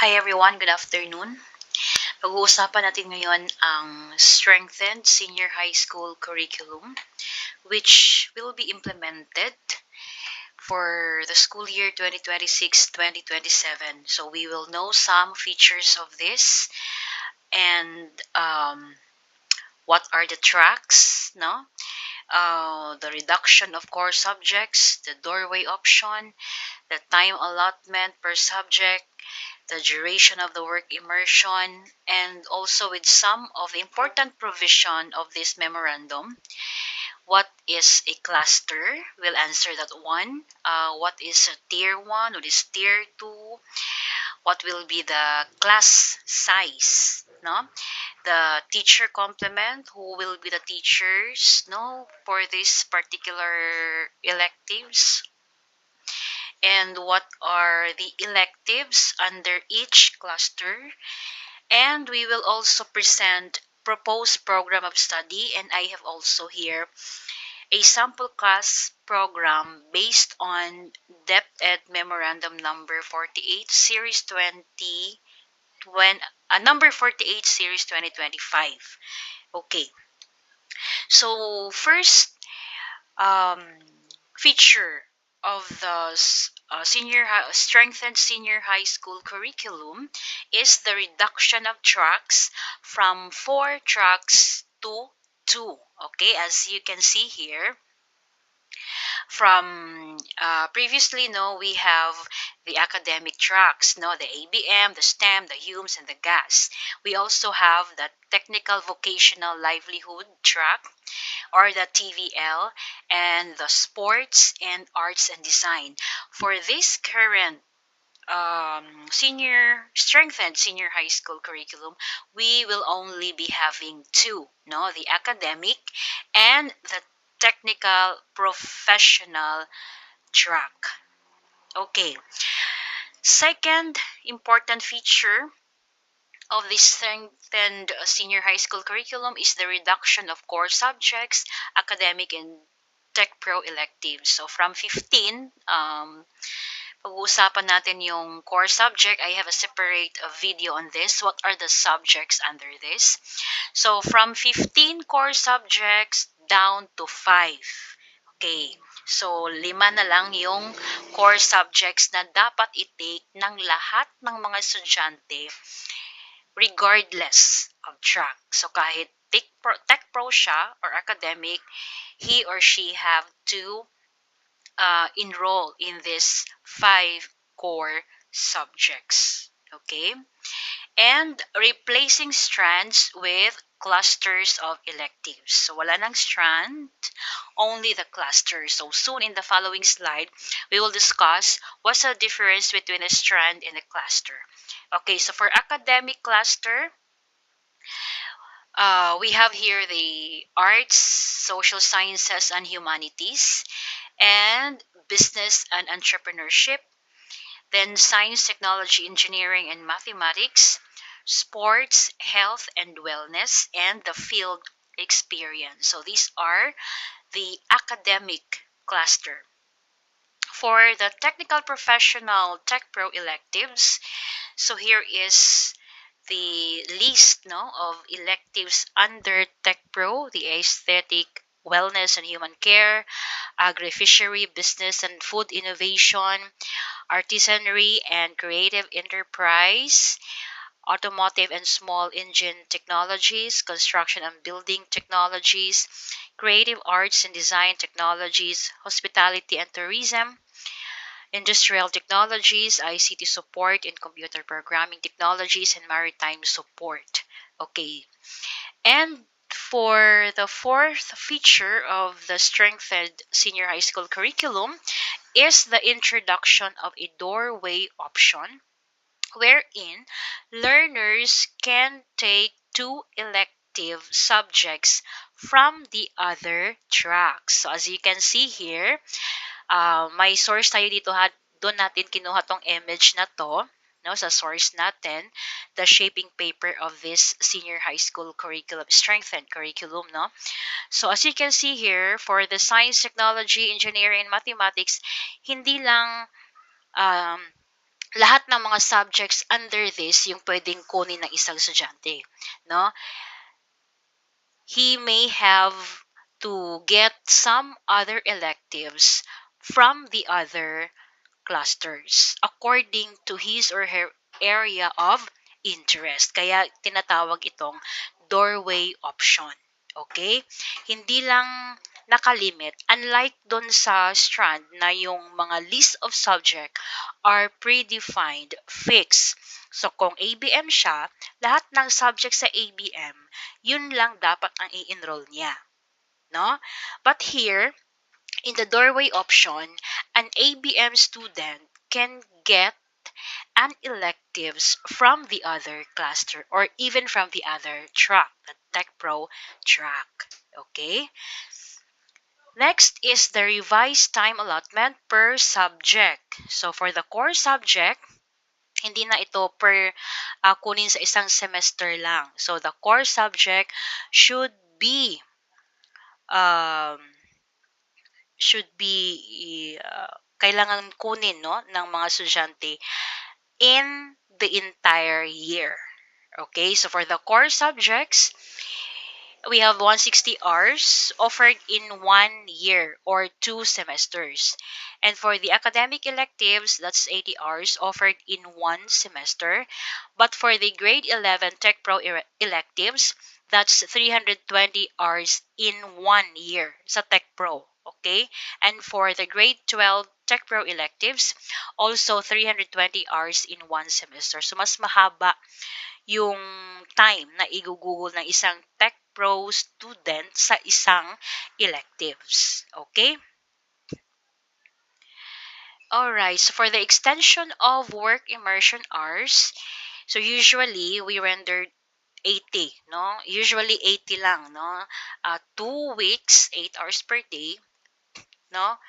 Hi everyone, good afternoon. Pag-uusapan natin ngayon ang strengthened senior high school curriculum which will be implemented for the school year 2026-2027. So we will know some features of this and what are the tracks, no? The reduction of core subjects, the doorway option, the time allotment per subject, the duration of the work immersion, and also with some of the important provision of this memorandum. What is a cluster? We'll answer that one. What is a tier 1? What is tier 2? What will be the class size? No? The teacher complement, who will be the teachers, no, for this particular electives, and what are the electives under each cluster. And we will also present proposed program of study, and I have also here a sample class program based on DepEd Memorandum number 48 series 2025. Okay, so first um, feature of the strengthened senior high school curriculum is the reduction of tracks from 4 tracks to 2. Okay, as you can see here, from previously, no, we have the academic tracks, no, the ABM, the STEM, the HUMS, and the GAS. We also have the technical vocational livelihood track, or the TVL, and the sports and arts and design. For this current strengthened senior high school curriculum, we will only be having two, no, the academic and the technical professional track. Okay, second important feature of this strengthened senior high school curriculum is the reduction of core subjects, academic and tech pro electives. So from 15, pag-uusapan natin yung core subject. I have a separate video on this. What are the subjects under this? So from 15 core subjects down to 5. Okay. So, 5 na lang yung core subjects na dapat i-take ng lahat ng mga estudyante regardless of track. So, kahit tech pro siya or academic, he or she have to enroll in these 5 core subjects. Okay? And replacing strands with clusters of electives. So, wala nang strand, only the cluster. So, soon in the following slide, we will discuss what's the difference between a strand and a cluster. Okay, so for academic cluster, we have here the arts, social sciences and humanities, and business and entrepreneurship, then science, technology, engineering, and mathematics, sports, health, and wellness, and the field experience. So these are the academic cluster. For the technical professional tech pro electives, so here is the list, no, of electives under tech pro: the aesthetic, wellness and human care, agri-fishery, business and food innovation, artisanry and creative enterprise, automotive and small engine technologies, construction and building technologies, creative arts and design technologies, hospitality and tourism, industrial technologies, ICT support and computer programming technologies, and maritime support. Okay. And for the fourth feature of the strengthened senior high school curriculum is the introduction of a doorway option, wherein learners can take two elective subjects from the other tracks. So as you can see here, may source tayo dito, ha, doon natin kinuha tong image na to, no, sa source natin, the shaping paper of this senior high school curriculum, strengthened curriculum, no. So as you can see here, for the science, technology, engineering, and mathematics, hindi lang um, lahat ng mga subjects under this yung pwedeng kunin ng isang estudyante, no? He may have to get some other electives from the other clusters according to his or her area of interest. Kaya tinatawag itong doorway option. Okay? Hindi lang nakalimit. Unlike dun sa strand na yung mga list of subject are predefined, fixed. So kung ABM siya, lahat ng subject sa ABM, yun lang dapat ang i-enroll niya. No? But here, in the doorway option, an ABM student can get an electives from the other cluster or even from the other track, the Tech Pro track. Okay? Next is the revised time allotment per subject. So for the core subject, hindi na ito per kunin sa isang semester lang. So the core subject should be um, kailangan kunin no ng mga estudyante in the entire year. Okay, so for the core subjects, we have 160 hours offered in 1 year or 2 semesters. And for the academic electives, that's 80 hours offered in 1 semester. But for the grade 11 Tech Pro electives, that's 320 hours in 1 year sa Tech Pro. Okay? And for the grade 12 Tech Pro electives, also 320 hours in 1 semester. So mas mahaba yung time na igugugol ng isang Tech Pro student sa isang electives. Okay? Alright, so for the extension of work immersion hours, so usually we render 80, no? Usually 80 lang, no? 2 weeks, 8 hours per day, no?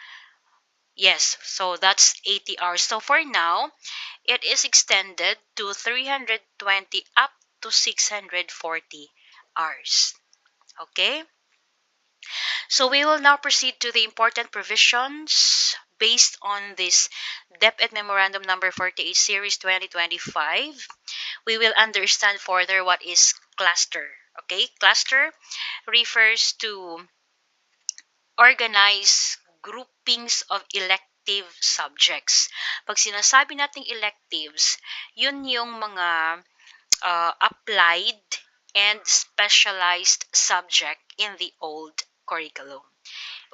Yes, so that's 80 hours. So for now, it is extended to 320 up to 640 hours. Okay? So we will now proceed to the important provisions based on this DepEd Memorandum Number 48 Series 2025. We will understand further what is cluster. Okay? Cluster refers to organized groupings of elective subjects. Pag sinasabi nating electives, yun yung mga applied and specialized subject in the old curriculum.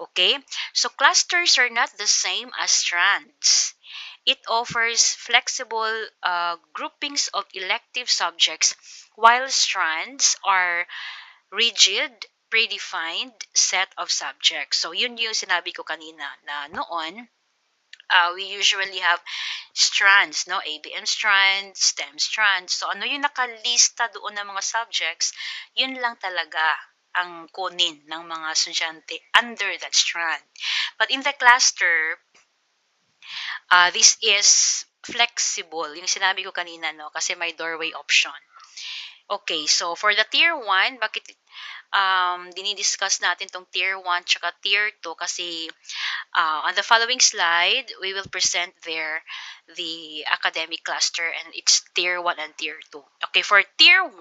Okay? So clusters are not the same as strands. It offers flexible groupings of elective subjects, while strands are rigid, predefined set of subjects. So yun yung sinabi ko kanina na noon, we usually have strands, no? ABM strands, STEM strands. So ano yung nakalista doon ng mga subjects, yun lang talaga ang kunin ng mga estudyante under that strand. But in the cluster, this is flexible. Yung sinabi ko kanina, no? Kasi may doorway option. Okay, so for the tier 1, bakit dinidiscuss natin tong tier 1 tsaka tier 2 kasi on the following slide, we will present there the academic cluster and its tier 1 and tier 2. Okay, for tier 1,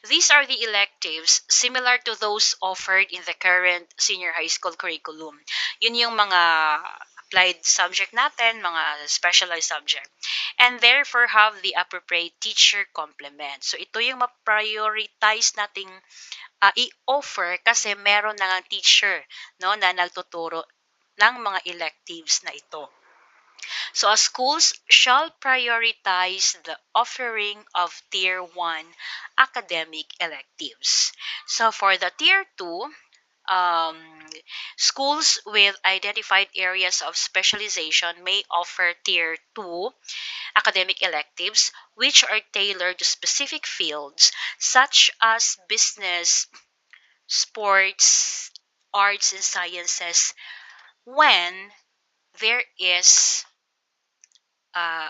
these are the electives similar to those offered in the current senior high school curriculum. Yun yung mga applied subject natin, mga specialized subject. And therefore have the appropriate teacher complement. So ito yung ma-prioritize nating i-offer kasi meron na ng teacher no na nagtuturo ng mga electives na ito. So schools shall prioritize the offering of Tier 1 academic electives. So for the Tier 2, schools with identified areas of specialization may offer Tier 2 academic electives which are tailored to specific fields such as business, sports, arts, and sciences when there is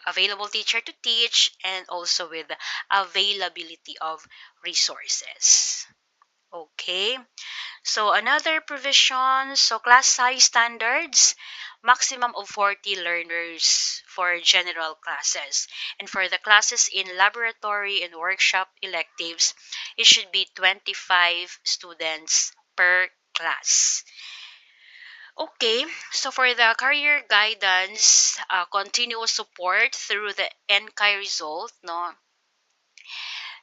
available teacher to teach and also with availability of resources. Okay, so another provision, so class size standards. maximum of 40 learners for general classes. And for the classes in laboratory and workshop electives, it should be 25 students per class. Okay, so for the career guidance, continuous support through the NCAI result, no,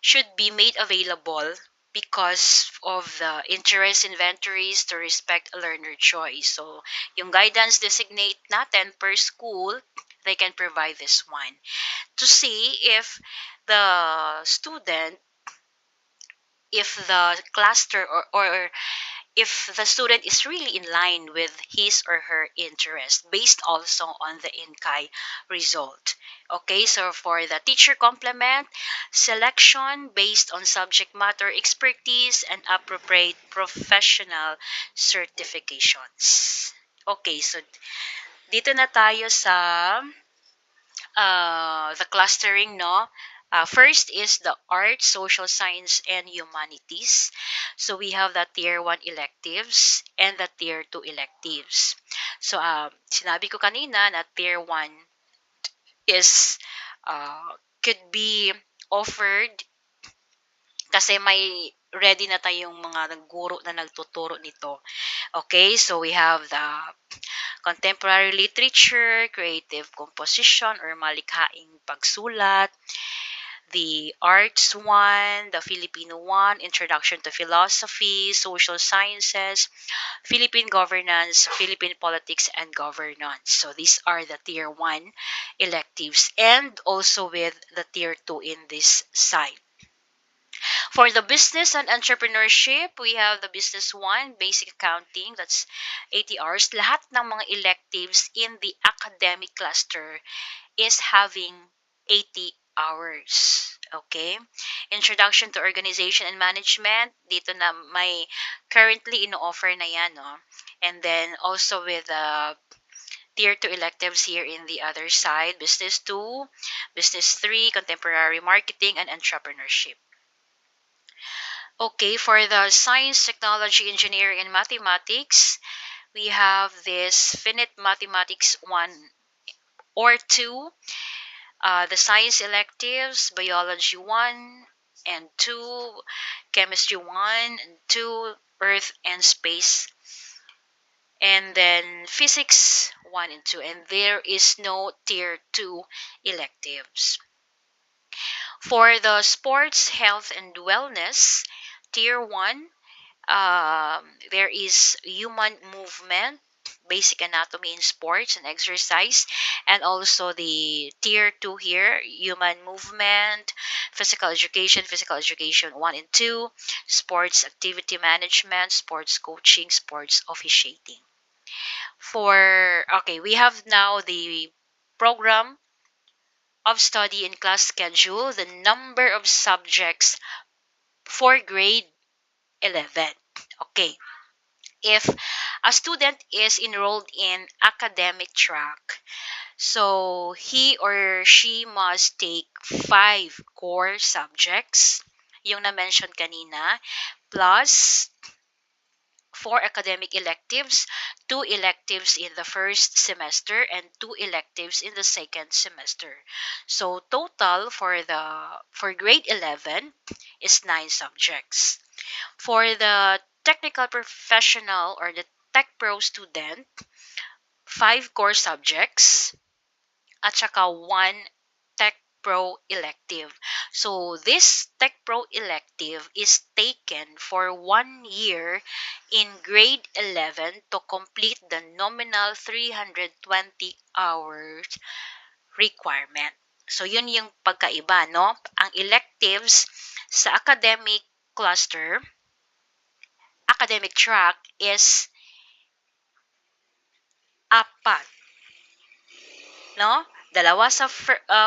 should be made available because of the interest inventories to respect a learner choice. So, yung guidance designate natin per school, they can provide this one to see if the student, if the cluster or if the student is really in line with his or her interest based also on the INCAI result. Okay, so for the teacher complement, selection based on subject matter expertise and appropriate professional certifications. Okay, so dito na tayo sa the clustering, no? First is the arts, social science, and humanities. So we have the tier 1 electives and the tier 2 electives. So sinabi ko kanina na tier 1 is could be offered kasi may ready na tayong mga guro na nagtuturo nito. Okay, so we have the contemporary literature, creative composition or malikhaing pagsulat, the arts one, the Filipino one, introduction to philosophy, social sciences, Philippine governance, Philippine politics and governance. So these are the tier 1 electives and also with the tier 2 in this side. For the business and entrepreneurship, we have the business one, basic accounting, that's 80 hours. Lahat ng mga electives in the academic cluster is having 80 hours. Okay? Introduction to organization and management, dito na may currently ino-offer na yan, no? And then also with the tier 2 electives here in the other side, business 2, business 3, contemporary marketing and entrepreneurship. Okay, for the science, technology, engineering, and mathematics, we have this finite mathematics 1 or 2, the science electives, biology 1 and 2, chemistry 1 and 2, earth and space, and then physics 1 and 2, and there is no tier 2 electives. For the sports, health, and wellness, tier 1, there is human movement, basic anatomy in sports and exercise, and also the tier 2 here, human movement, physical education 1 and 2, sports activity management, sports coaching, sports officiating. Okay, we have now the program of study and class schedule, the number of subjects for grade 11. Okay, if a student is enrolled in academic track, so he or she must take 5 core subjects, yung na-mention kanina, plus 4 academic electives, 2 electives in the first semester, and 2 electives in the second semester. So total for grade 11 is 9 subjects. For the technical professional or the tech pro student, 5 core subjects at saka 1 tech pro elective. So this tech pro elective is taken for 1 year in grade 11 to complete the nominal 320 hours requirement. So yun yung pagkaiba, no? Ang electives sa academic track is 4, no? Dalawa sa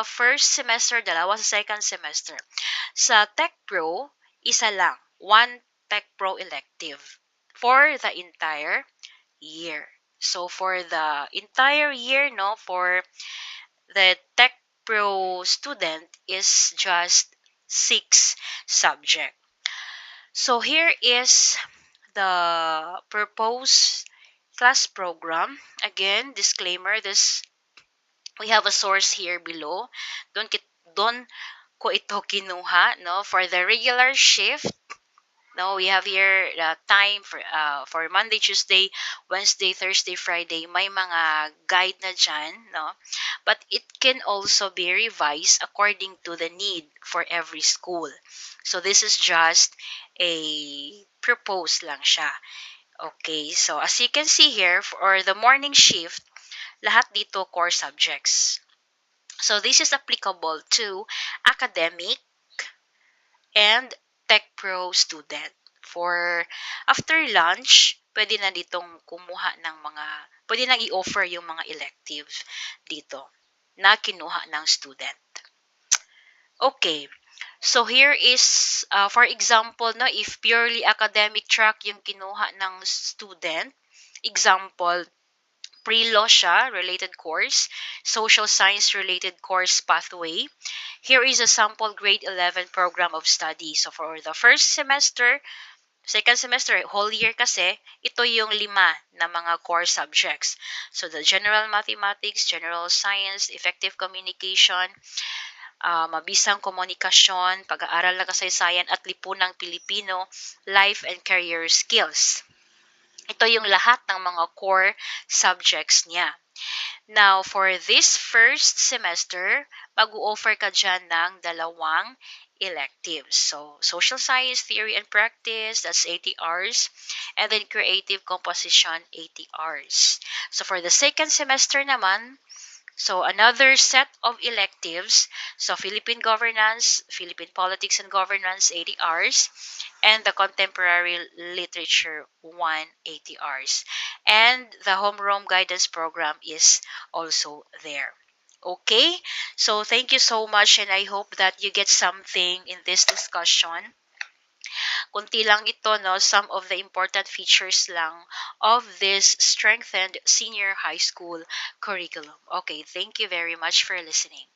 first semester, dalawa sa second semester. Sa Tech Pro, isa lang, 1 Tech Pro elective for the entire year. So for the entire year, no, for the Tech Pro student is just 6 subject. So here is the proposed class program, again, disclaimer, this we have a source here below. Don't ko ito kinuha, no? For the regular shift, no, we have here time for Monday, Tuesday, Wednesday, Thursday, Friday. May mga guide na dyan, no? But it can also be revised according to the need for every school. So this is just a propose lang siya. Okay, so as you can see here, for the morning shift, lahat dito core subjects. So this is applicable to academic and tech pro student. For after lunch, pwede na ditong kumuha ng pwede nang i-offer yung mga electives dito na kinuha ng student. Okay. So here is, for example, no, if purely academic track yung kinuha ng student, example, pre-law siya, related course, social science related course pathway. Here is a sample grade 11 program of study. So for the first semester, second semester, whole year kasi, ito yung 5 na mga core subjects. So the general mathematics, general science, effective communication, mabisang komunikasyon, pag-aaral ng kasaysayan at lipunang Pilipino, life and career skills. Ito yung lahat ng mga core subjects niya. Now, for this first semester, mag-o-offer ka dyan ng 2 electives. So, social science, theory and practice, that's 80 hours. And then creative composition, 80 hours. So, for the second semester naman, so another set of electives. So, Philippine governance, Philippine politics and governance, 80 hours. And the contemporary literature, 180 hours. And the homeroom guidance program is also there. Okay, so thank you so much, and I hope that you get something in this discussion. Kunti lang ito, no, some of the important features lang of this strengthened senior high school curriculum. Okay, thank you very much for listening.